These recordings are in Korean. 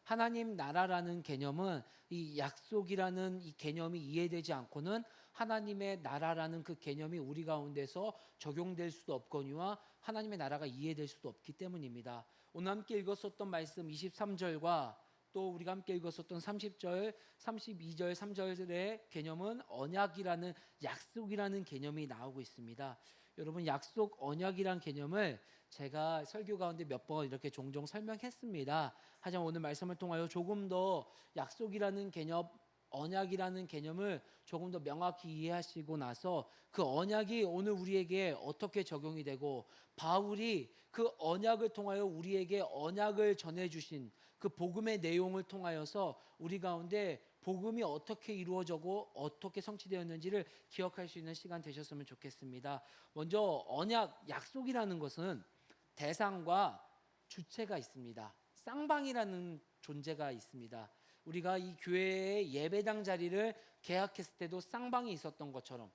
하나님 나라라는 개념은 이 약속이라는 이 개념이 이해되지 않고는 하나님의 나라라는 그 개념이 우리 가운데서 적용될 수도 없거니와 하나님의 나라가 이해될 수도 없기 때문입니다. 오늘 함께 읽었었던 말씀 23절과 또 우리가 함께 읽었었던 30절, 32절, 3절의 개념은 언약이라는 약속이라는 개념이 나오고 있습니다. 여러분, 약속, 언약이라는 개념을 제가 설교 가운데 몇 번 이렇게 종종 설명했습니다. 하지만 오늘 말씀을 통하여 조금 더 약속이라는 개념, 언약이라는 개념을 조금 더 명확히 이해하시고 나서 그 언약이 오늘 우리에게 어떻게 적용이 되고 바울이 그 언약을 통하여 우리에게 언약을 전해주신 그 복음의 내용을 통하여서 우리 가운데 복음이 어떻게 이루어지고 어떻게 성취되었는지를 기억할 수 있는 시간 되셨으면 좋겠습니다. 먼저 언약, 약속이라는 것은 대상과 주체가 있습니다. 쌍방이라는 존재가 있습니다. 우리가 이 교회의 예배당 자리를 계약했을 때도 쌍방이 있었던 것처럼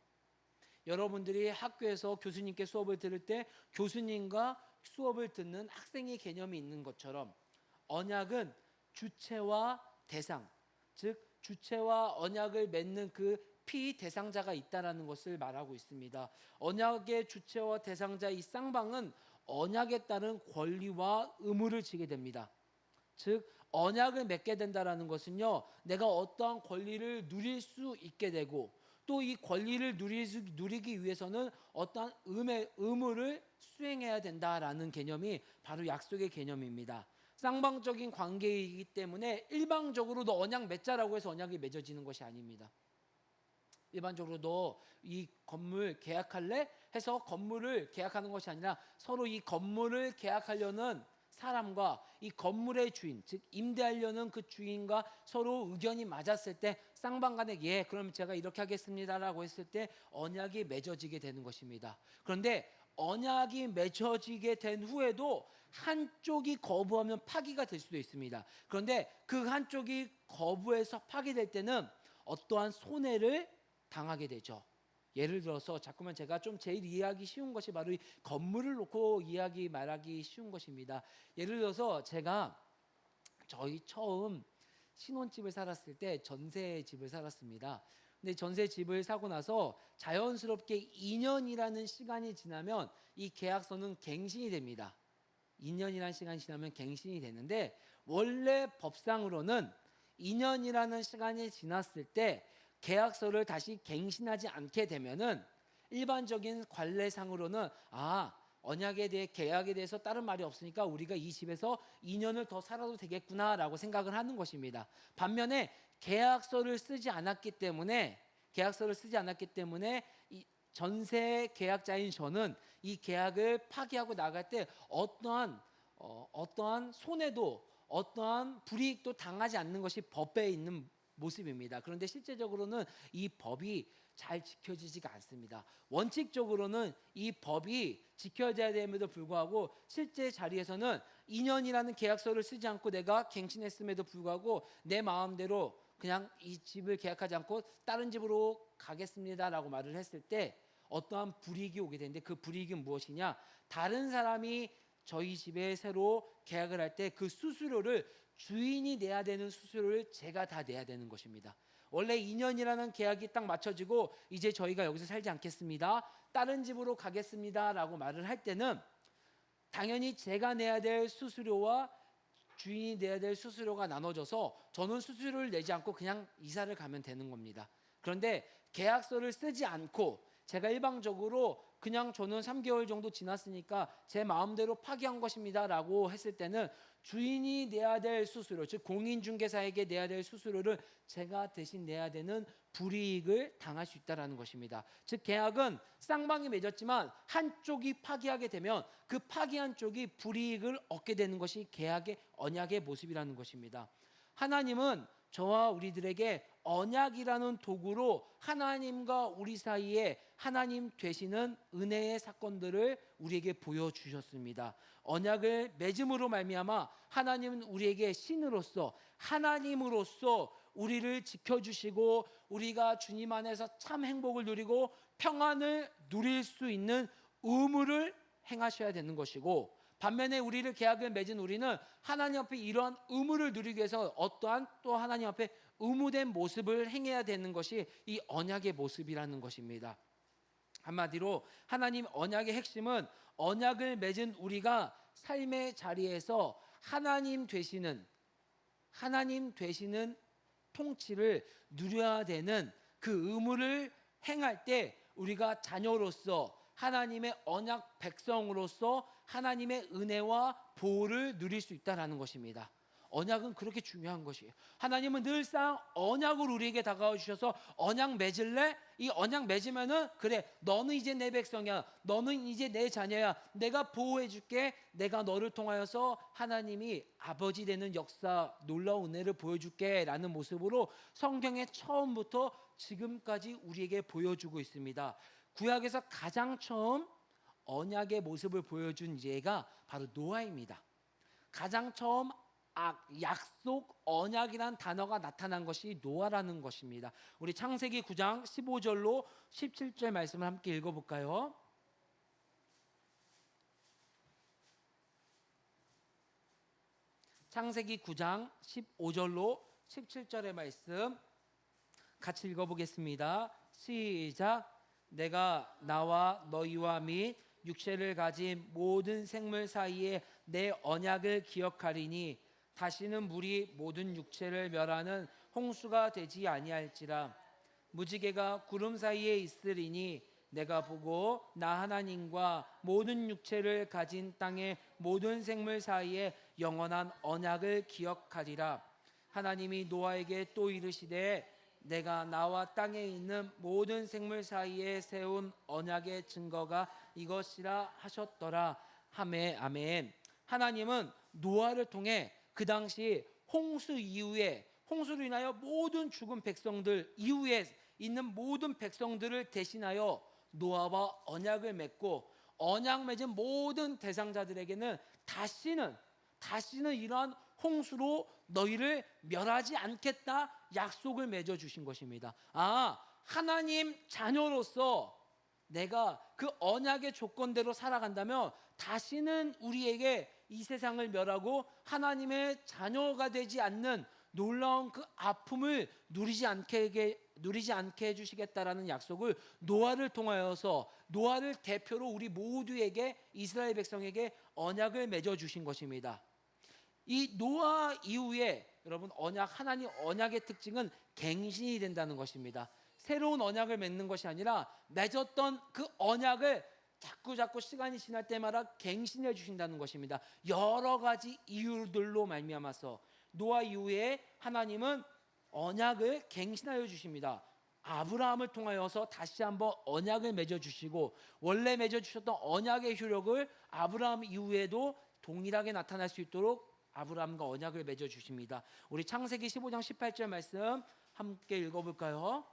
여러분들이 학교에서 교수님께 수업을 들을 때 교수님과 수업을 듣는 학생의 개념이 있는 것처럼 언약은 주체와 대상, 즉 주체와 언약을 맺는 그 피대상자가 있다라는 것을 말하고 있습니다. 언약의 주체와 대상자 이 쌍방은 언약에 따른 권리와 의무를 지게 됩니다. 즉 언약을 맺게 된다라는 것은요, 내가 어떠한 권리를 누릴 수 있게 되고 또 이 권리를 누리기 위해서는 어떠한 의무를 수행해야 된다라는 개념이 바로 약속의 개념입니다. 쌍방적인 관계이기 때문에 일방적으로 너 언약 맺자라고 해서 언약이 맺어지는 것이 아닙니다. 일반적으로 너 이 건물 계약할래? 해서 건물을 계약하는 것이 아니라 서로 이 건물을 계약하려는 사람과 이 건물의 주인, 즉 임대하려는 그 주인과 서로 의견이 맞았을 때 쌍방 간에 예, 그럼 제가 이렇게 하겠습니다라고 했을 때 언약이 맺어지게 되는 것입니다. 그런데 언약이 맺어지게 된 후에도 한쪽이 거부하면 파기가 될 수도 있습니다. 그런데 그 한쪽이 거부해서 파기될 때는 어떠한 손해를 당하게 되죠. 예를 들어서 자꾸만 제가 좀 제일 이해하기 쉬운 것이 바로 이 건물을 놓고 말하기 쉬운 것입니다. 예를 들어서 제가 저희 처음 신혼집을 살았을 때 전세집을 살았습니다. 근데 전세집을 사고 나서 자연스럽게 2년이라는 시간이 지나면 이 계약서는 갱신이 됩니다. 2년이라는 시간이 지나면 갱신이 되는데 원래 법상으로는 2년이라는 시간이 지났을 때 계약서를 다시 갱신하지 않게 되면은 일반적인 관례상으로는 언약에 대해 계약에 대해서 다른 말이 없으니까 우리가 이 집에서 2년을 더 살아도 되겠구나라고 생각을 하는 것입니다. 반면에 계약서를 쓰지 않았기 때문에 이 전세 계약자인 저는 이 계약을 파기하고 나갈 때 어떠한 손해도 어떠한 불이익도 당하지 않는 것이 법에 있는 모습입니다. 그런데 실제적으로는 이 법이 잘 지켜지지가 않습니다. 원칙적으로는 이 법이 지켜져야 됨에도 불구하고 실제 자리에서는 2년이라는 계약서를 쓰지 않고 내가 갱신했음에도 불구하고 내 마음대로 그냥 이 집을 계약하지 않고 다른 집으로 가겠습니다라고 말을 했을 때 어떠한 불이익이 오게 되는데 그 불이익은 무엇이냐? 다른 사람이 저희 집에 새로 계약을 할 때 그 수수료를 주인이 내야 되는 수수료를 제가 다 내야 되는 것입니다. 원래 2년이라는 계약이 딱 맞춰지고 이제 저희가 여기서 살지 않겠습니다. 다른 집으로 가겠습니다라고 말을 할 때는 당연히 제가 내야 될 수수료와 주인이 내야 될 수수료가 나눠져서 저는 수수료를 내지 않고 그냥 이사를 가면 되는 겁니다. 그런데 계약서를 쓰지 않고 제가 일방적으로 그냥 저는 3개월 정도 지났으니까 제 마음대로 파기한 것입니다 라고 했을 때는 주인이 내야 될 수수료, 즉 공인중개사에게 내야 될 수수료를 제가 대신 내야 되는 불이익을 당할 수 있다는 것입니다. 즉 계약은 쌍방이 맺었지만 한쪽이 파기하게 되면 그 파기한 쪽이 불이익을 얻게 되는 것이 계약의 언약의 모습이라는 것입니다. 하나님은 저와 우리들에게 언약이라는 도구로 하나님과 우리 사이에 하나님 되시는 은혜의 사건들을 우리에게 보여주셨습니다. 언약을 맺음으로 말미암아 하나님은 우리에게 신으로서 하나님으로서 우리를 지켜주시고 우리가 주님 안에서 참 행복을 누리고 평안을 누릴 수 있는 의무를 행하셔야 되는 것이고 반면에 우리를 계약을 맺은 우리는 하나님 앞에 이러한 의무를 누리기 위해서 어떠한 또 하나님 앞에 의무된 모습을 행해야 되는 것이 이 언약의 모습이라는 것입니다. 한마디로 하나님 언약의 핵심은 언약을 맺은 우리가 삶의 자리에서 하나님 되시는 통치를 누려야 되는 그 의무를 행할 때 우리가 자녀로서 하나님의 언약 백성으로서 하나님의 은혜와 보호를 누릴 수 있다는 것입니다. 언약은 그렇게 중요한 것이에요. 하나님은 늘상 언약을 우리에게 다가와 주셔서 언약 맺을래? 이 언약 맺으면은 그래, 너는 이제 내 백성이야, 너는 이제 내 자녀야, 내가 보호해 줄게, 내가 너를 통하여서 하나님이 아버지 되는 역사, 놀라운 은혜를 보여줄게 라는 모습으로 성경의 처음부터 지금까지 우리에게 보여주고 있습니다. 구약에서 가장 처음 언약의 모습을 보여준 예가 바로 노아입니다. 가장 처음 약속, 언약이란 단어가 나타난 것이 노아라는 것입니다. 우리 창세기 9장 15절로 17절 말씀을 함께 읽어볼까요? 창세기 9장 15절로 17절의 말씀 같이 읽어보겠습니다. 시작. 내가 나와 너희와 및 육체를 가진 모든 생물 사이에 내 언약을 기억하리니 다시는 물이 모든 육체를 멸하는 홍수가 되지 아니할지라. 무지개가 구름 사이에 있으리니 내가 보고 나 하나님과 모든 육체를 가진 땅의 모든 생물 사이에 영원한 언약을 기억하리라. 하나님이 노아에게 또 이르시되 내가 나와 땅에 있는 모든 생물 사이에 세운 언약의 증거가 이것이라 하셨더라. 아멘. 하나님은 노아를 통해 그 당시 홍수 이후에, 홍수로 인하여 모든 죽은 백성들 이후에 있는 모든 백성들을 대신하여 노아와 언약을 맺고, 언약 맺은 모든 대상자들에게는 다시는 이러한 홍수로 너희를 멸하지 않겠다 약속을 맺어 주신 것입니다. 하나님 자녀로서 내가 그 언약의 조건대로 살아간다면 다시는 우리에게 이 세상을 멸하고 하나님의 자녀가 되지 않는 놀라운 그 아픔을 누리지 않게 해주시겠다라는 약속을 노아를 통하여서, 노아를 대표로 우리 모두에게, 이스라엘 백성에게 언약을 맺어 주신 것입니다. 이 노아 이후에 여러분, 하나님 언약의 특징은 갱신이 된다는 것입니다. 새로운 언약을 맺는 것이 아니라 맺었던 그 언약을 자꾸 시간이 지날 때마다 갱신해 주신다는 것입니다. 여러 가지 이유들로 말미암아서 노아 이후에 하나님은 언약을 갱신하여 주십니다. 아브라함을 통하여서 다시 한번 언약을 맺어 주시고, 원래 맺어 주셨던 언약의 효력을 아브라함 이후에도 동일하게 나타날 수 있도록 아브라함과 언약을 맺어 주십니다. 우리 창세기 15장 18절 말씀 함께 읽어볼까요?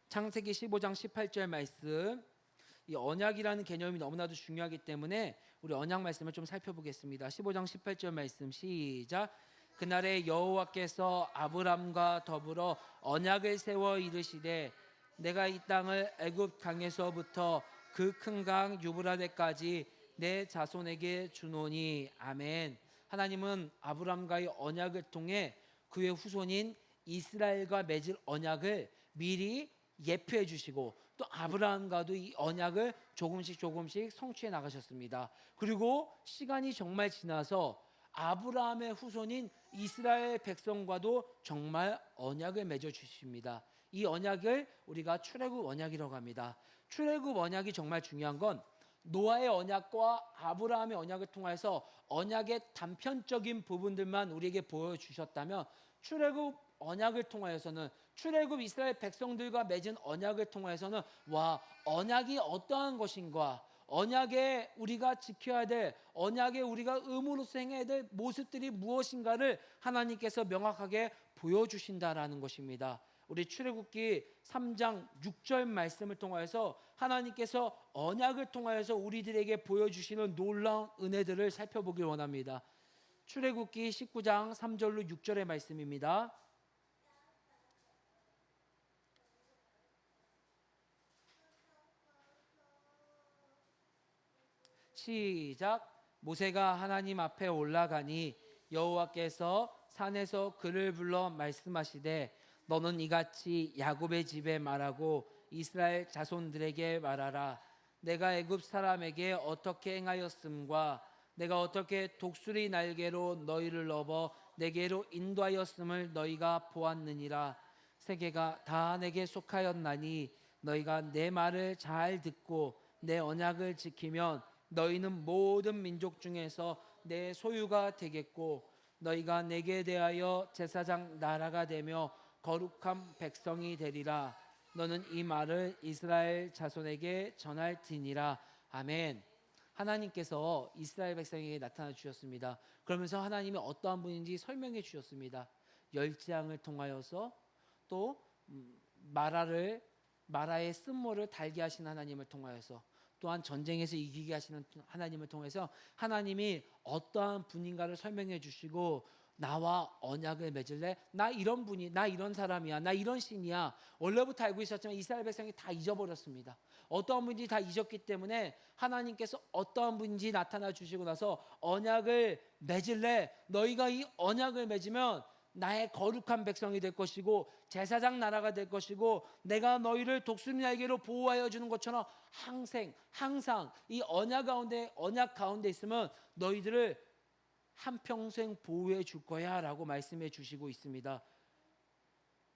창세기 15장 18절 말씀, 이 언약이라는 개념이 너무나도 중요하기 때문에 우리 언약 말씀을 좀 살펴보겠습니다. 15장 18절 말씀 시작. 그날에 여호와께서 아브람과 더불어 언약을 세워 이르시되 내가 이 땅을 애굽 강에서부터 그 큰 강 유브라데까지 내 자손에게 주노니. 아멘. 하나님은 아브람과의 언약을 통해 그의 후손인 이스라엘과 맺을 언약을 미리 예표해 주시고, 또 아브라함과도 이 언약을 조금씩 성취해 나가셨습니다. 그리고 시간이 정말 지나서 아브라함의 후손인 이스라엘 백성과도 정말 언약을 맺어 주십니다. 이 언약을 우리가 출애굽 언약이라고 합니다. 출애굽 언약이 정말 중요한 건 노아의 언약과 아브라함의 언약을 통해서 언약의 단편적인 부분들만 우리에게 보여주셨다면, 출애굽 언약을 통하여서는, 출애굽 이스라엘 백성들과 맺은 언약을 통하여서는 언약이 어떠한 것인가, 언약에 우리가 지켜야 될, 언약에 우리가 의무로서 행해야 될 모습들이 무엇인가를 하나님께서 명확하게 보여주신다라는 것입니다. 우리 출애굽기 3장 6절 말씀을 통하여서 하나님께서 언약을 통하여서 우리들에게 보여주시는 놀라운 은혜들을 살펴보길 원합니다. 출애굽기 19장 3절로 6절의 말씀입니다. 시작. 모세가 하나님 앞에 올라가니 여호와께서 산에서 그를 불러 말씀하시되 너는 이같이 야곱의 집에 말하고 이스라엘 자손들에게 말하라. 내가 애굽 사람에게 어떻게 행하였음과 내가 어떻게 독수리 날개로 너희를 넘어 내게로 인도하였음을 너희가 보았느니라. 세계가 다 내게 속하였나니 너희가 내 말을 잘 듣고 내 언약을 지키면 너희는 모든 민족 중에서 내 소유가 되겠고 너희가 내게 대하여 제사장 나라가 되며 거룩한 백성이 되리라. 너는 이 말을 이스라엘 자손에게 전할지니라. 아멘. 하나님께서 이스라엘 백성에게 나타나 주셨습니다. 그러면서 하나님이 어떠한 분인지 설명해 주셨습니다. 열지양을 통하여서 또 마라의 쓴모를 달게 하신 하나님을 통하여서 또한 전쟁에서 이기게 하시는 하나님을 통해서 하나님이 어떠한 분인가를 설명해 주시고 나와 언약을 맺을래? 나 이런 분이, 나 이런 사람이야, 나 이런 신이야. 원래부터 알고 있었지만 이스라엘 백성이 다 잊어버렸습니다. 어떠한 분인지 다 잊었기 때문에 하나님께서 어떠한 분인지 나타나 주시고 나서 언약을 맺을래? 너희가 이 언약을 맺으면 나의 거룩한 백성이 될 것이고 제사장 나라가 될 것이고 내가 너희를 독수리 날개로 보호하여 주는 것처럼 항상 이 언약 가운데 있으면 너희들을 한평생 보호해 줄 거야 라고 말씀해 주시고 있습니다.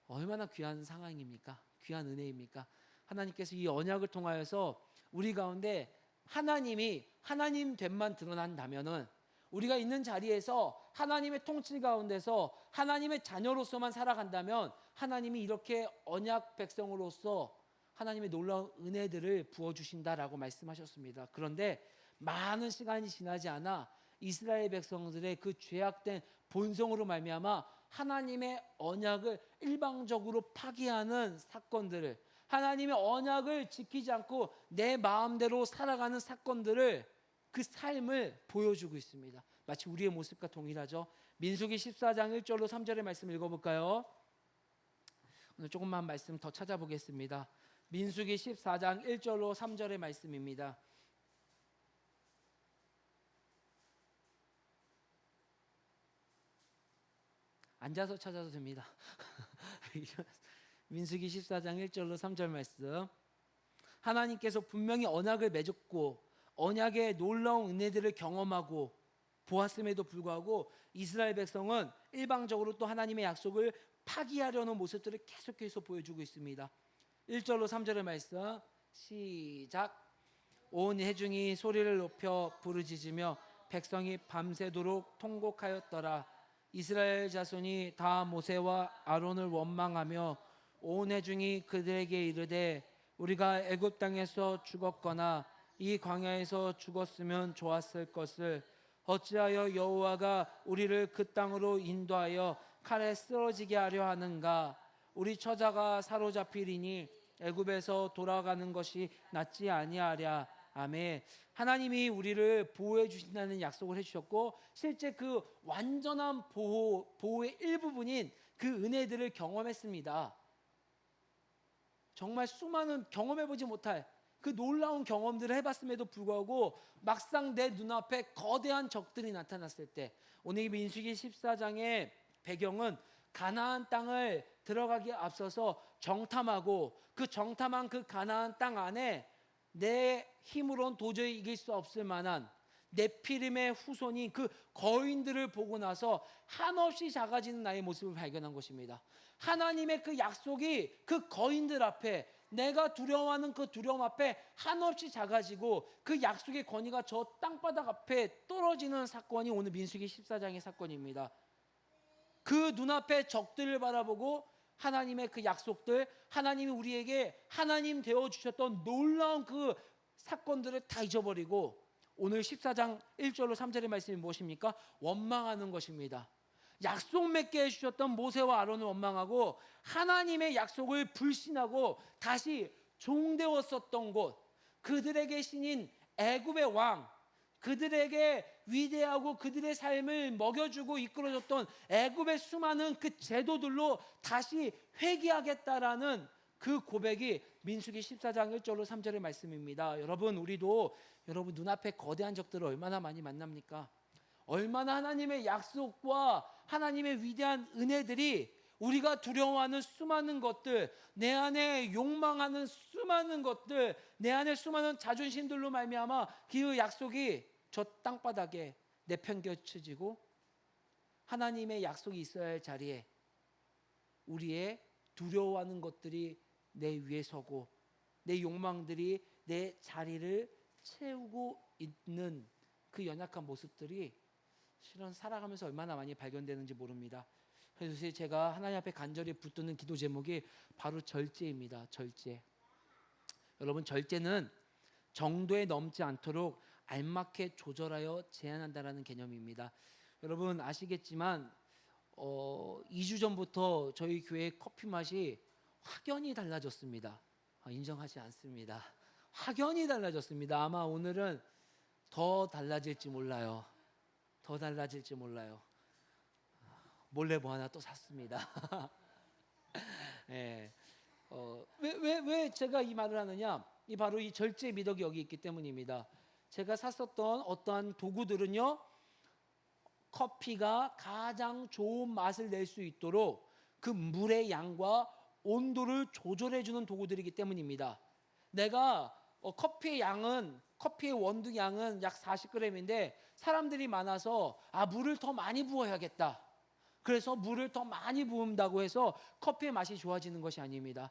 얼마나 귀한 상황입니까? 귀한 은혜입니까? 하나님께서 이 언약을 통하여서 우리 가운데 하나님이 하나님 됨만 드러난다면은 우리가 있는 자리에서 하나님의 통치 가운데서 하나님의 자녀로서만 살아간다면 하나님이 이렇게 언약 백성으로서 하나님의 놀라운 은혜들을 부어주신다라고 말씀하셨습니다. 그런데 많은 시간이 지나지 않아 이스라엘 백성들의 그 죄악된 본성으로 말미암아 하나님의 언약을 일방적으로 파기하는 사건들을, 하나님의 언약을 지키지 않고 내 마음대로 살아가는 사건들을, 그 삶을 보여주고 있습니다. 마치 우리의 모습과 동일하죠. 민수기 14장 1절로 3절의 말씀 읽어볼까요? 오늘 조금만 말씀 더 찾아보겠습니다. 민수기 14장 1절로 3절의 말씀입니다. 앉아서 찾아도 됩니다. 민수기 14장 1절로 3절 말씀. 하나님께서 분명히 언약을 맺었고 언약의 놀라운 은혜들을 경험하고 보았음에도 불구하고 이스라엘 백성은 일방적으로 또 하나님의 약속을 파기하려는 모습들을 계속해서 보여주고 있습니다. 1절로 3절의 말씀 시작. 온 회중이 소리를 높여 부르짖으며 백성이 밤새도록 통곡하였더라. 이스라엘 자손이 다 모세와 아론을 원망하며 온 회중이 그들에게 이르되 우리가 애굽 땅에서 죽었거나 이 광야에서 죽었으면 좋았을 것을 어찌하여 여호와가 우리를 그 땅으로 인도하여 칼에 쓰러지게 하려 하는가. 우리 처자가 사로잡히리니 애굽에서 돌아가는 것이 낫지 아니하랴. 아멘. 하나님이 우리를 보호해 주신다는 약속을 해주셨고 실제 그 완전한 보호의 일부분인 그 은혜들을 경험했습니다. 정말 수많은 경험해보지 못할 그 놀라운 경험들을 해봤음에도 불구하고 막상 내 눈앞에 거대한 적들이 나타났을 때, 오늘 이 민수기 14장의 배경은 가나안 땅을 들어가기에 앞서서 정탐하고 그 정탐한 그 가나안 땅 안에 내 힘으로는 도저히 이길 수 없을 만한 네피림의 후손인 그 거인들을 보고 나서 한없이 작아지는 나의 모습을 발견한 것입니다. 하나님의 그 약속이 그 거인들 앞에, 내가 두려워하는 그 두려움 앞에 한없이 작아지고 그 약속의 권위가 저 땅바닥 앞에 떨어지는 사건이 오늘 민수기 14장의 사건입니다. 그 눈앞에 적들을 바라보고 하나님의 그 약속들, 하나님이 우리에게 하나님 되어주셨던 놀라운 그 사건들을 다 잊어버리고 오늘 14장 1절로 3절의 말씀이 무엇입니까? 원망하는 것입니다. 약속 맺게 해주셨던 모세와 아론을 원망하고 하나님의 약속을 불신하고 다시 종되었었던 곳, 그들에게 신인 애굽의 왕, 그들에게 위대하고 그들의 삶을 먹여주고 이끌어줬던 애굽의 수많은 그 제도들로 다시 회개하겠다라는 그 고백이 민수기 14장 1절로 3절의 말씀입니다. 우리도 여러분 눈앞에 거대한 적들을 얼마나 많이 만납니까? 얼마나 하나님의 약속과 하나님의 위대한 은혜들이 우리가 두려워하는 수많은 것들, 내 안에 욕망하는 수많은 것들, 내 안에 수많은 자존심들로 말미암아 그 약속이 저 땅바닥에 내팽개쳐지고 하나님의 약속이 있어야 할 자리에 우리의 두려워하는 것들이 내 위에 서고 내 욕망들이 내 자리를 채우고 있는 그 연약한 모습들이 실은 살아가면서 얼마나 많이 발견되는지 모릅니다. 그래서 제가 하나님 앞에 간절히 붙드는 기도 제목이 바로 절제입니다. 절제. 여러분, 절제는 정도에 넘지 않도록 알맞게 조절하여 제한한다라는 개념입니다. 여러분 아시겠지만 2주 전부터 저희 교회 커피 맛이 확연히 달라졌습니다. 인정하지 않습니다. 확연히 달라졌습니다. 아마 오늘은 더 달라질지 몰라요. 더 달라질지 몰라요. 몰래 뭐 하나 또 샀습니다. 네. 왜 제가 이 말을 하느냐? 바로 이 절제 미덕이 여기 있기 때문입니다. 제가 샀었던 어떠한 도구들은요, 커피가 가장 좋은 맛을 낼 수 있도록 그 물의 양과 온도를 조절해 주는 도구들이기 때문입니다. 내가 커피의 원두 양은 약 40g인데 사람들이 많아서 물을 더 많이 부어야겠다. 그래서 물을 더 많이 부은다고 해서 커피의 맛이 좋아지는 것이 아닙니다.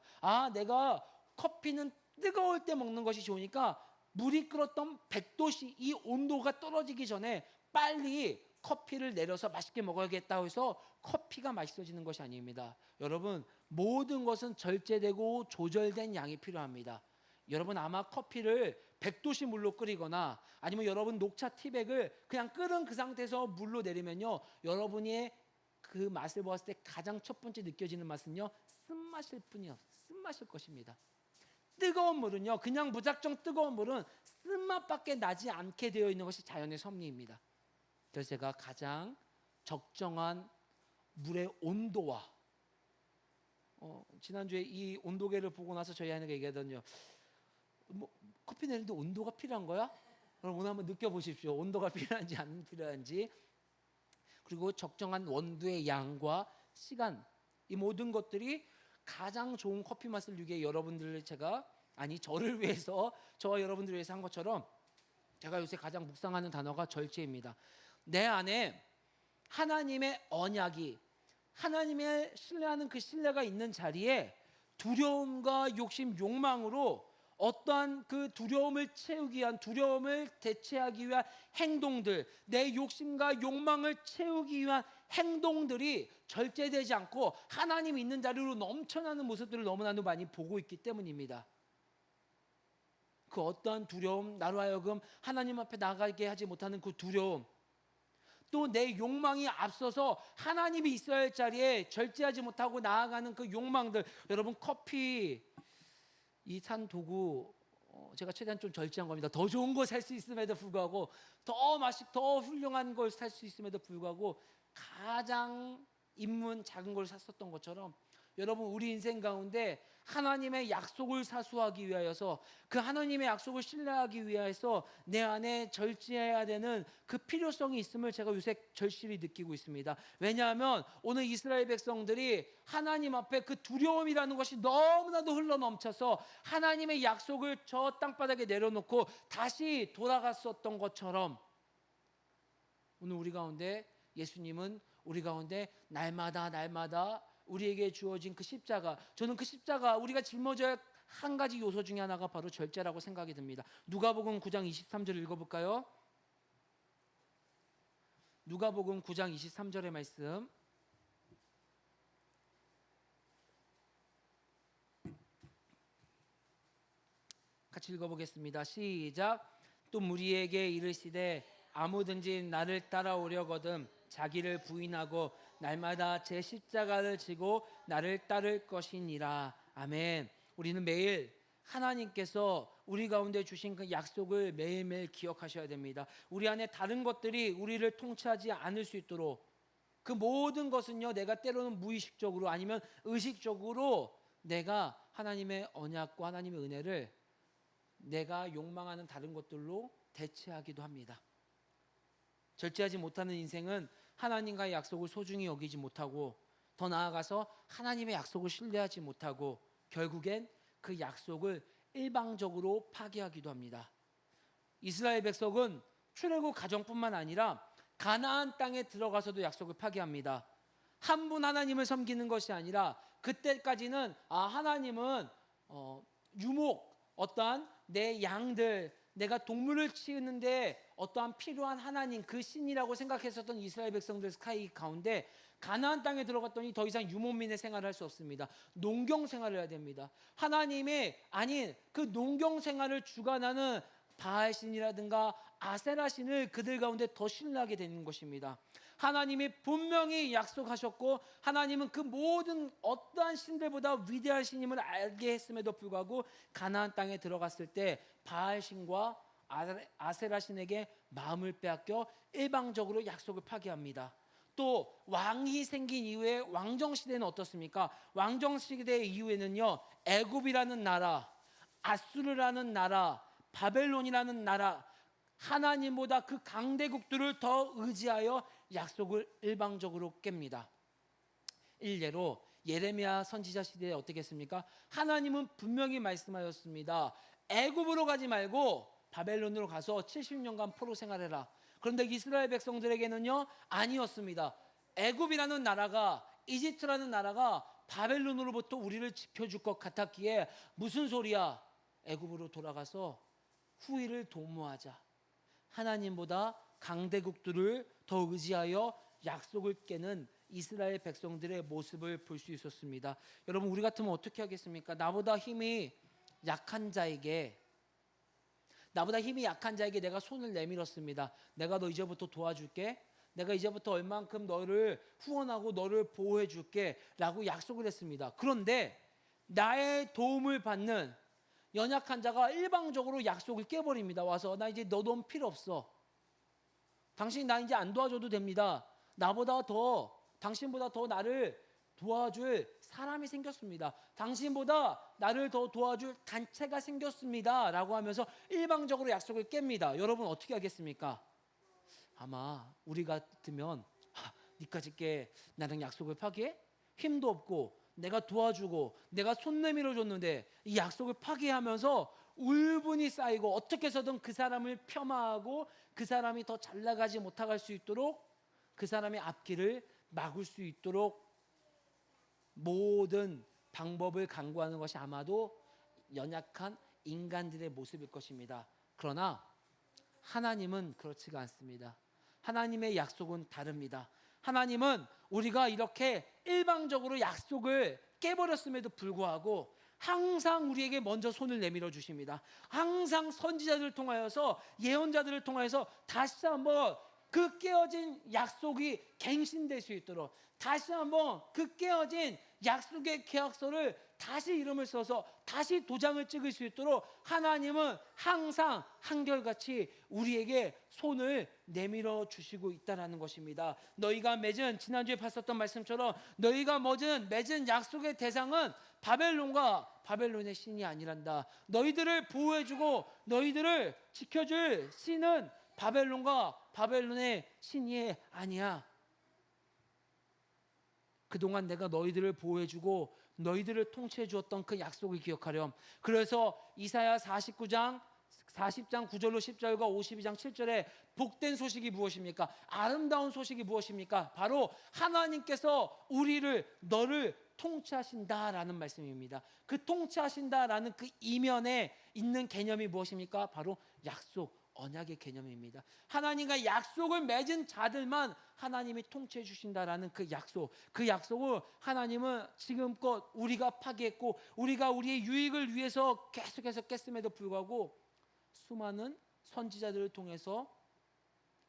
내가 커피는 뜨거울 때 먹는 것이 좋으니까 물이 끓었던 100도씨 이 온도가 떨어지기 전에 빨리 커피를 내려서 맛있게 먹어야겠다고 해서 커피가 맛있어지는 것이 아닙니다. 여러분, 모든 것은 절제되고 조절된 양이 필요합니다. 여러분 아마 커피를 100도씨 물로 끓이거나 아니면 여러분 녹차 티백을 그냥 끓은 그 상태에서 물로 내리면요, 여러분이 그 맛을 보았을 때 가장 첫 번째 느껴지는 맛은요, 쓴맛일 뿐이요, 쓴맛일 것입니다. 뜨거운 물은요, 그냥 무작정 뜨거운 물은 쓴맛밖에 나지 않게 되어 있는 것이 자연의 섭리입니다. 그래서 제가 가장 적정한 물의 온도와 지난주에 이 온도계를 보고 나서 저희 아내가 얘기하더니요, 커피 내리는데 온도가 필요한 거야? 그럼 오늘 한번 느껴보십시오. 온도가 필요한지 안 필요한지. 그리고 적정한 원두의 양과 시간, 이 모든 것들이 가장 좋은 커피 맛을 누리게 저를 위해서, 저와 여러분들을 위해서 한 것처럼 제가 요새 가장 묵상하는 단어가 절제입니다. 내 안에 하나님의 언약이, 하나님의 신뢰하는 그 신뢰가 있는 자리에 두려움과 욕심, 욕망으로 어떠한 그 두려움을 채우기 위한, 두려움을 대체하기 위한 행동들, 내 욕심과 욕망을 채우기 위한 행동들이 절제되지 않고 하나님 있는 자리로 넘쳐나는 모습들을 너무나도 많이 보고 있기 때문입니다. 그 어떠한 두려움, 나로 하여금 하나님 앞에 나가게 하지 못하는 그 두려움, 또 내 욕망이 앞서서 하나님이 있어야 할 자리에 절제하지 못하고 나아가는 그 욕망들. 여러분, 커피 이 산 도구 제가 최대한 좀 절제한 겁니다. 더 좋은 거 살 수 있음에도 불구하고, 더 훌륭한 걸 살 수 있음에도 불구하고 가장 입문 작은 걸 샀었던 것처럼, 여러분 우리 인생 가운데 하나님의 약속을 사수하기 위하여서, 그 하나님의 약속을 신뢰하기 위해서 내 안에 절제해야 되는 그 필요성이 있음을 제가 요새 절실히 느끼고 있습니다. 왜냐하면 오늘 이스라엘 백성들이 하나님 앞에 그 두려움이라는 것이 너무나도 흘러넘쳐서 하나님의 약속을 저 땅바닥에 내려놓고 다시 돌아갔었던 것처럼, 오늘 우리 가운데 예수님은 우리 가운데 날마다 우리에게 주어진 그 십자가, 저는 그 십자가, 우리가 짊어져야 한 가지 요소 중에 하나가 바로 절제라고 생각이 듭니다. 누가복음 9장 23절 읽어볼까요? 누가복음 9장 23절의 말씀, 같이 읽어보겠습니다. 시작. 또 무리에게 이르시되 아무든지 나를 따라오려거든 자기를 부인하고 날마다 제 십자가를 지고 나를 따를 것이니라. 아멘. 우리는 매일 하나님께서 우리 가운데 주신 그 약속을 매일매일 기억하셔야 됩니다. 우리 안에 다른 것들이 우리를 통치하지 않을 수 있도록, 그 모든 것은요, 내가 때로는 무의식적으로 아니면 의식적으로 내가 하나님의 언약과 하나님의 은혜를 내가 욕망하는 다른 것들로 대체하기도 합니다. 절제하지 못하는 인생은 하나님과의 약속을 소중히 여기지 못하고, 더 나아가서 하나님의 약속을 신뢰하지 못하고 결국엔 그 약속을 일방적으로 파기하기도 합니다. 이스라엘 백성은 출애굽 가정뿐만 아니라 가나안 땅에 들어가서도 약속을 파기합니다. 한 분 하나님을 섬기는 것이 아니라 그때까지는 하나님은 유목, 어떠한 내 양들, 내가 동물을 치는데 어떠한 필요한 하나님, 그 신이라고 생각했었던 이스라엘 백성들 가운데 가나안 땅에 들어갔더니 더 이상 유목민의 생활을 할 수 없습니다. 농경 생활을 해야 됩니다. 하나님의 아닌 그 농경 생활을 주관하는 바알 신이라든가 아세라 신을 그들 가운데 더 신뢰하게 되는 것입니다. 하나님이 분명히 약속하셨고, 하나님은 그 모든 어떠한 신들보다 위대한 신임을 알게 했음에도 불구하고 가나안 땅에 들어갔을 때 바알 신과 아세라 신에게 마음을 빼앗겨 일방적으로 약속을 파기합니다. 또 왕이 생긴 이후에 왕정 시대는 어떻습니까? 왕정 시대 이후에는요, 애굽이라는 나라, 아수르라는 나라, 바벨론이라는 나라, 하나님보다 그 강대국들을 더 의지하여 약속을 일방적으로 깹니다. 일례로 예레미야 선지자 시대에 어떻게 했습니까? 하나님은 분명히 말씀하였습니다. 애굽으로 가지 말고 바벨론으로 가서 70년간 포로 생활해라. 그런데 이스라엘 백성들에게는요, 아니었습니다. 애굽이라는 나라가, 이집트라는 나라가 바벨론으로부터 우리를 지켜줄 것 같았기에 무슨 소리야? 애굽으로 돌아가서 후일을 도모하자. 하나님보다 강대국들을 더 의지하여 약속을 깨는 이스라엘 백성들의 모습을 볼 수 있었습니다. 여러분, 우리 같으면 어떻게 하겠습니까? 나보다 힘이 약한 자에게 내가 손을 내밀었습니다. 내가 너 이제부터 도와줄게. 내가 이제부터 얼만큼 너를 후원하고 너를 보호해 줄게 라고 약속을 했습니다. 그런데 나의 도움을 받는 연약한 자가 일방적으로 약속을 깨버립니다. 와서 나 이제 너 도움 필요 없어. 당신 나 이제 안 도와줘도 됩니다. 당신보다 더 나를 도와줄 사람이 생겼습니다. 당신보다 나를 더 도와줄 단체가 생겼습니다 라고 하면서 일방적으로 약속을 깹니다. 여러분 어떻게 하겠습니까? 아마 우리 같으면 니까짓 게 나랑 약속을 파기해? 힘도 없고 내가 도와주고 내가 손 내밀어 줬는데 이 약속을 파기하면서 울분이 쌓이고 어떻게 해서든 그 사람을 폄하하고 그 사람이 더 잘 나가지 못할 수 있도록, 그 사람의 앞길을 막을 수 있도록 모든 방법을 강구하는 것이 아마도 연약한 인간들의 모습일 것입니다. 그러나 하나님은 그렇지가 않습니다. 하나님의 약속은 다릅니다. 하나님은 우리가 이렇게 일방적으로 약속을 깨버렸음에도 불구하고 항상 우리에게 먼저 손을 내밀어 주십니다. 항상 선지자들을 통하여서, 예언자들을 통하여서 다시 한번 그 깨어진 약속이 갱신될 수 있도록, 다시 한번 그 깨어진 약속의 계약서를 다시 이름을 써서 다시 도장을 찍을 수 있도록 하나님은 항상 한결같이 우리에게 손을 내밀어 주시고 있다는 것입니다. 너희가 맺은, 지난주에 봤었던 말씀처럼 너희가 맺은 약속의 대상은 바벨론의 신이 아니란다. 너희들을 보호해주고 너희들을 지켜줄 신은 바벨론의 신이 아니야. 그동안 내가 너희들을 보호해주고 너희들을 통치해 주었던 그 약속을 기억하렴. 그래서 이사야 40장 9절로 10절과 52장 7절에 복된 소식이 무엇입니까? 아름다운 소식이 무엇입니까? 바로 하나님께서 너를 통치하신다라는 말씀입니다. 그 통치하신다라는 그 이면에 있는 개념이 무엇입니까? 바로 약속, 언약의 개념입니다. 하나님과 약속을 맺은 자들만 하나님이 통치해 주신다라는 그 약속을 하나님은 지금껏 우리가 파기했고 우리가 우리의 유익을 위해서 계속해서 깼음에도 불구하고 수많은 선지자들을 통해서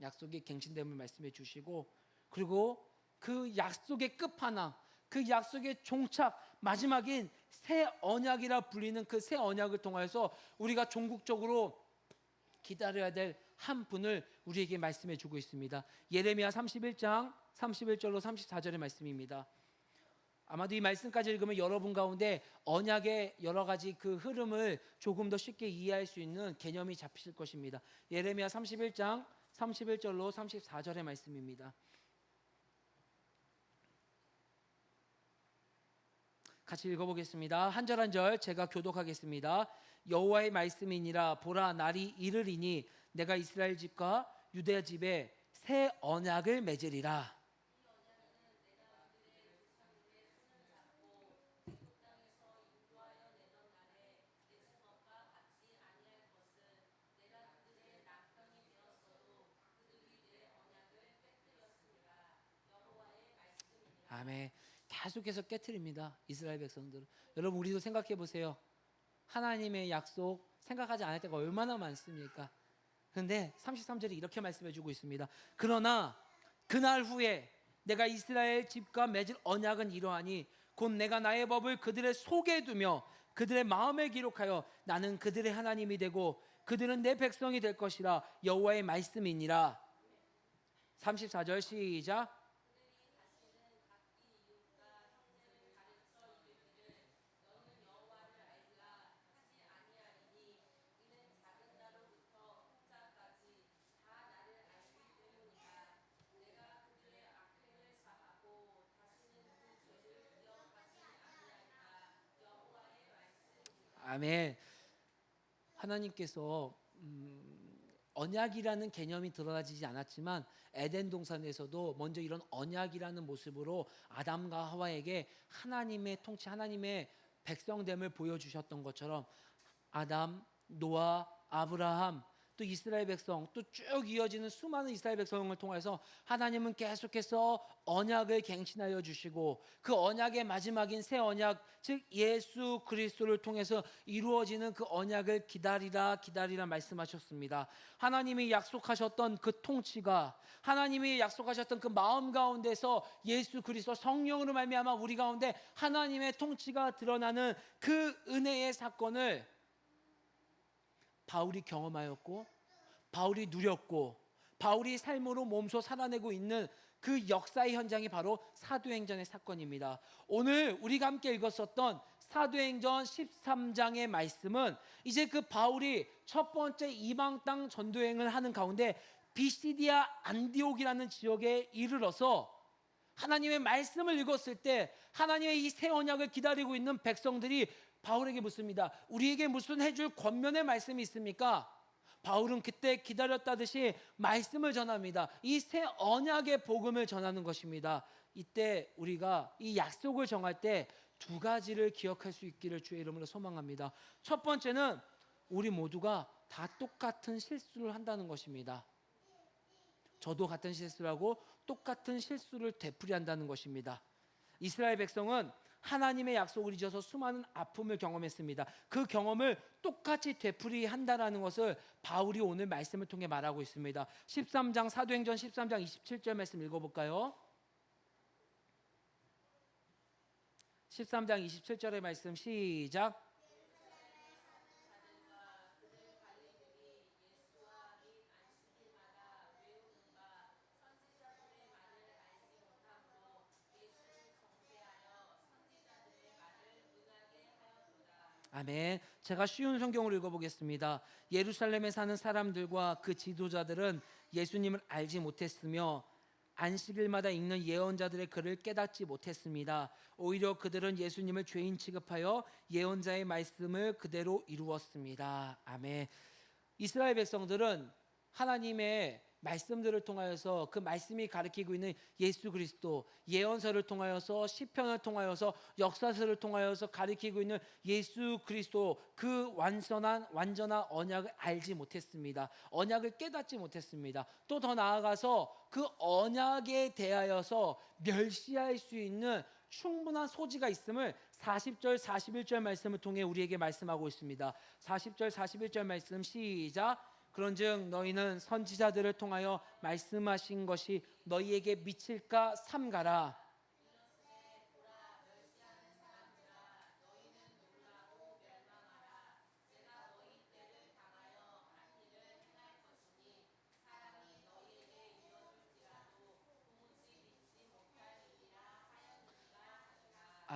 약속의 갱신됨을 말씀해 주시고, 그리고 그 약속의 끝판왕, 그 약속의 종착, 마지막인 새 언약이라 불리는 그 새 언약을 통해서 우리가 종국적으로 기다려야 될 한 분을 우리에게 말씀해 주고 있습니다. 예레미야 31장 31절로 34절의 말씀입니다. 아마도 이 말씀까지 읽으면 여러분 가운데 언약의 여러 가지 그 흐름을 조금 더 쉽게 이해할 수 있는 개념이 잡히실 것입니다. 예레미야 31장 31절로 34절의 말씀입니다. 같이 읽어보겠습니다. 한 절 한 절 제가 교독하겠습니다. 여호와의 말씀이니라. 보라, 날이 이르리니 내가 이스라엘 집과 유대 집에 새 언약을 맺으리라. 아멘. 계속해서 깨트립니다. 이스라엘 백성들. 여러분, 우리도 생각해 보세요. 하나님의 약속 생각하지 않을 때가 얼마나 많습니까? 그런데 33절에 이렇게 말씀해 주고 있습니다. 그러나 그날 후에 내가 이스라엘 집과 맺을 언약은 이러하니 곧 내가 나의 법을 그들의 속에 두며 그들의 마음에 기록하여 나는 그들의 하나님이 되고 그들은 내 백성이 될 것이라. 여호와의 말씀이니라. 34절 시작. 아멘. 하나님께서 언약이라는 개념이 드러나지 않았지만 에덴 동산에서도 먼저 이런 언약이라는 모습으로 아담과 하와에게 하나님의 통치, 하나님의 백성됨을 보여주셨던 것처럼 아담, 노아, 아브라함, 또 이스라엘 백성, 또 쭉 이어지는 수많은 이스라엘 백성을 통해서 하나님은 계속해서 언약을 갱신하여 주시고 그 언약의 마지막인 새 언약, 즉 예수 그리스도를 통해서 이루어지는 그 언약을 기다리라 기다리라 말씀하셨습니다. 하나님이 약속하셨던 그 통치가, 하나님이 약속하셨던 그 마음 가운데서 예수 그리스도 성령으로 말미암아 우리 가운데 하나님의 통치가 드러나는 그 은혜의 사건을 바울이 경험하였고 바울이 누렸고 바울이 삶으로 몸소 살아내고 있는 그 역사의 현장이 바로 사도행전의 사건입니다. 오늘 우리가 함께 읽었었던 사도행전 13장의 말씀은 이제 그 바울이 첫 번째 이방 땅 전도행을 하는 가운데 비시디아 안디옥이라는 지역에 이르러서 하나님의 말씀을 읽었을 때 하나님의 이 새 언약을 기다리고 있는 백성들이 바울에게 묻습니다. 우리에게 무슨 해줄 권면의 말씀이 있습니까? 바울은 그때 기다렸다듯이 말씀을 전합니다. 이 새 언약의 복음을 전하는 것입니다. 이때 우리가 이 약속을 정할 때 두 가지를 기억할 수 있기를 주의 이름으로 소망합니다. 첫 번째는 우리 모두가 다 똑같은 실수를 한다는 것입니다. 저도 같은 실수를 하고 똑같은 실수를 되풀이한다는 것입니다. 이스라엘 백성은 하나님의 약속을 잊어서 수많은 아픔을 경험했습니다. 그 경험을 똑같이 되풀이한다는 것을 바울이 오늘 말씀을 통해 말하고 있습니다. 13장 사도행전 13장 27절 말씀 읽어볼까요? 13장 27절의 말씀 시작. 아멘. 제가 쉬운 성경으로 읽어보겠습니다. 예루살렘에 사는 사람들과 그 지도자들은 예수님을 알지 못했으며 안식일마다 읽는 예언자들의 글을 깨닫지 못했습니다. 오히려 그들은 예수님을 죄인 취급하여 예언자의 말씀을 그대로 이루었습니다. 아멘. 이스라엘 백성들은 하나님의 말씀들을 통하여서 그 말씀이 가리키고 있는 예수 그리스도, 예언서를 통하여서 시편을 통하여서 역사서를 통하여서 가리키고 있는 예수 그리스도 그 완전한 언약을 알지 못했습니다. 언약을 깨닫지 못했습니다. 또 더 나아가서 그 언약에 대하여서 멸시할 수 있는 충분한 소지가 있음을 40절 41절 말씀을 통해 우리에게 말씀하고 있습니다. 40절 41절 말씀 시작. 그런즉 너희는 선지자들을 통하여 말씀하신 것이 너희에게 미칠까 삼가라.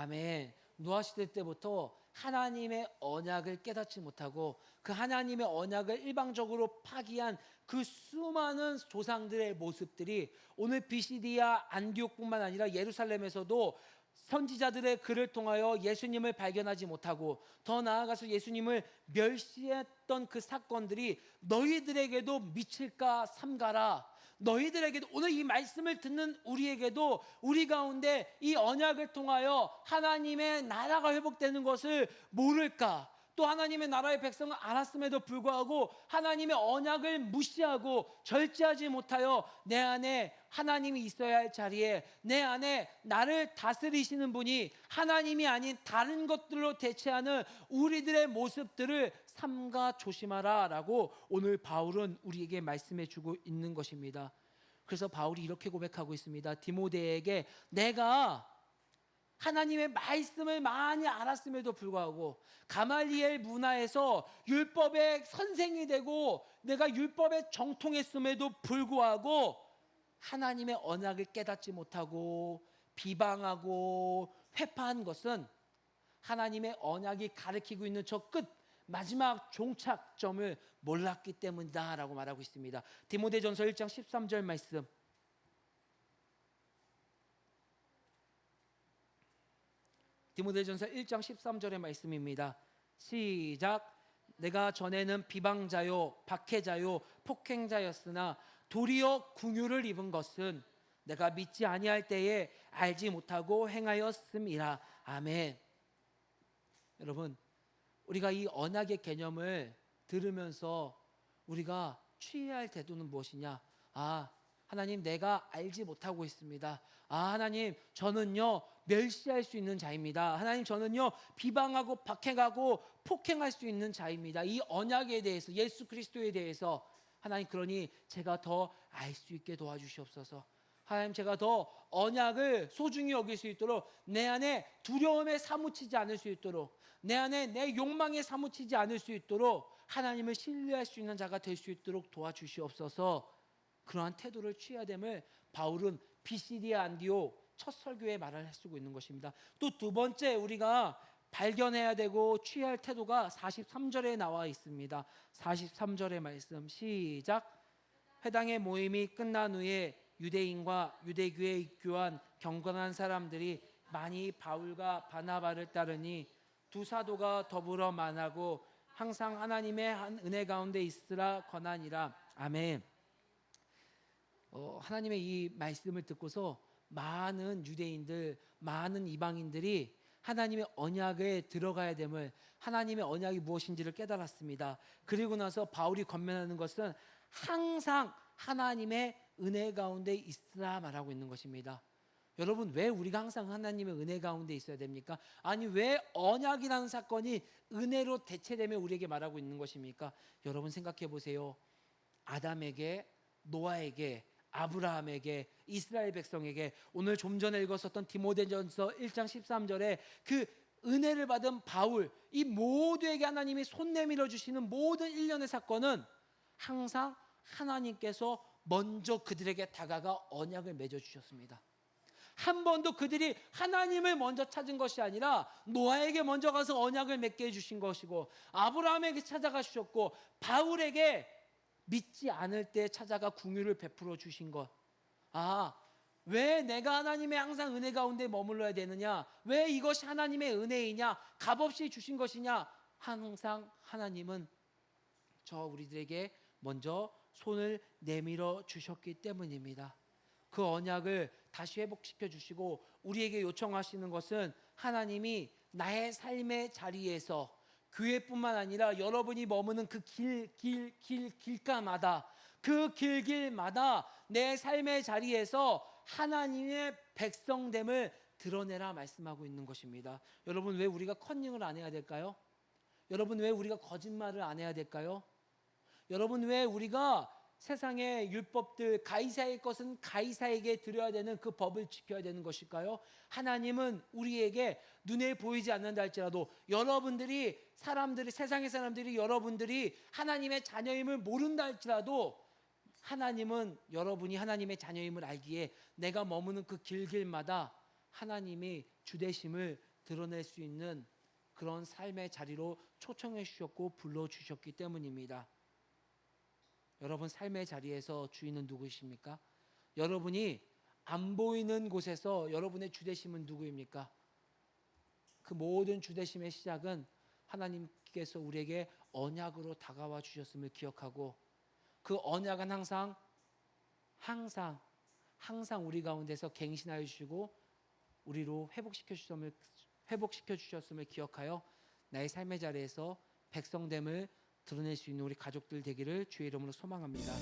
아멘. 노아 시대 때부터 하나님의 언약을 깨닫지 못하고 그 하나님의 언약을 일방적으로 파기한 그 수많은 조상들의 모습들이 오늘 비시디아 안디옥뿐만 아니라 예루살렘에서도 선지자들의 글을 통하여 예수님을 발견하지 못하고 더 나아가서 예수님을 멸시했던 그 사건들이 너희들에게도 미칠까 삼가라. 너희들에게도, 오늘 이 말씀을 듣는 우리에게도 우리 가운데 이 언약을 통하여 하나님의 나라가 회복되는 것을 모를까? 또 하나님의 나라의 백성을 알았음에도 불구하고 하나님의 언약을 무시하고 절제하지 못하여 내 안에 하나님이 있어야 할 자리에 내 안에 나를 다스리시는 분이 하나님이 아닌 다른 것들로 대체하는 우리들의 모습들을 삼가 조심하라 라고 오늘 바울은 우리에게 말씀해 주고 있는 것입니다. 그래서 바울이 이렇게 고백하고 있습니다. 디모데에게 내가 하나님의 말씀을 많이 알았음에도 불구하고 가말리엘 문화에서 율법의 선생이 되고 내가 율법에 정통했음에도 불구하고 하나님의 언약을 깨닫지 못하고 비방하고 회파한 것은 하나님의 언약이 가리키고 있는 저 끝 마지막 종착점을 몰랐기 때문이다 라고 말하고 있습니다. 디모데전서 1장 13절 말씀, 디모데전서 1장 13절의 말씀입니다. 시작. 내가 전에는 비방자요 박해자요 폭행자였으나 도리어 긍휼을 입은 것은 내가 믿지 아니할 때에 알지 못하고 행하였음이라. 아멘. 여러분, 우리가 이 언약의 개념을 들으면서 우리가 취해야 할 태도는 무엇이냐? 하나님, 내가 알지 못하고 있습니다. 하나님, 저는요 멸시할 수 있는 자입니다. 하나님, 저는요 비방하고 박해하고 폭행할 수 있는 자입니다. 이 언약에 대해서, 예수 그리스도에 대해서 하나님, 그러니 제가 더 알 수 있게 도와주시옵소서. 하나님, 제가 더 언약을 소중히 여길 수 있도록, 내 안에 두려움에 사무치지 않을 수 있도록, 내 안에 내 욕망에 사무치지 않을 수 있도록 하나님을 신뢰할 수 있는 자가 될 수 있도록 도와주시옵소서. 그러한 태도를 취해야 됨을 바울은 비시디아 안디옥 첫 설교에 말을 해주고 있는 것입니다. 또 두 번째 우리가 발견해야 되고 취해야 할 태도가 43절에 나와 있습니다. 43절의 말씀 시작. 회당의 모임이 끝난 후에 유대인과 유대교에 입교한 경건한 사람들이 많이 바울과 바나바를 따르니 두 사도가 더불어 만하고 항상 하나님의 한 은혜 가운데 있으라 권하니라. 아멘. 하나님의 이 말씀을 듣고서 많은 유대인들, 많은 이방인들이 하나님의 언약에 들어가야 됨을, 하나님의 언약이 무엇인지를 깨달았습니다. 그리고 나서 바울이 권면하는 것은 항상 하나님의 은혜 가운데 있으라 말하고 있는 것입니다. 여러분, 왜 우리가 항상 하나님의 은혜 가운데 있어야 됩니까? 아니, 왜 언약이라는 사건이 은혜로 대체되며 우리에게 말하고 있는 것입니까? 여러분 생각해 보세요. 아담에게, 노아에게, 아브라함에게, 이스라엘 백성에게, 오늘 좀 전에 읽었었던 디모데전서 1장 13절에 그 은혜를 받은 바울, 이 모두에게 하나님이 손 내밀어 주시는 모든 일련의 사건은 항상 하나님께서 먼저 그들에게 다가가 언약을 맺어 주셨습니다. 한 번도 그들이 하나님을 먼저 찾은 것이 아니라 노아에게 먼저 가서 언약을 맺게 해주신 것이고, 아브라함에게 찾아가 주셨고, 바울에게 믿지 않을 때 찾아가 긍휼을 베풀어 주신 것. 왜 내가 하나님의 항상 은혜 가운데 머물러야 되느냐? 왜 이것이 하나님의 은혜이냐? 값없이 주신 것이냐? 항상 하나님은 우리들에게 먼저 손을 내밀어 주셨기 때문입니다. 그 언약을 다시 회복시켜 주시고 우리에게 요청하시는 것은, 하나님이 나의 삶의 자리에서, 교회뿐만 아니라 여러분이 머무는 그 길가마다, 그 길마다 내 삶의 자리에서 하나님의 백성됨을 드러내라 말씀하고 있는 것입니다. 여러분, 왜 우리가 컨닝을 안 해야 될까요? 여러분, 왜 우리가 거짓말을 안 해야 될까요? 여러분, 왜 우리가 세상의 율법들, 가이사의 것은 가이사에게 드려야 되는 그 법을 지켜야 되는 것일까요? 하나님은 우리에게 눈에 보이지 않는다 할지라도, 세상의 사람들이 여러분들이 하나님의 자녀임을 모른다 할지라도, 하나님은 여러분이 하나님의 자녀임을 알기에 내가 머무는 그 길마다 하나님이 주되심을 드러낼 수 있는 그런 삶의 자리로 초청해 주셨고 불러주셨기 때문입니다. 여러분 삶의 자리에서 주인은 누구이십니까? 여러분이 안 보이는 곳에서 여러분의 주되심은 누구입니까? 그 모든 주되심의 시작은 하나님께서 우리에게 언약으로 다가와 주셨음을 기억하고 그 언약은 항상 우리 가운데서 갱신하여 주시고 우리로 회복시켜 주셨음을 기억하여 나의 삶의 자리에서 백성됨을 드러낼 수 있는 우리 가족들 되기를 주의 이름으로 소망합니다.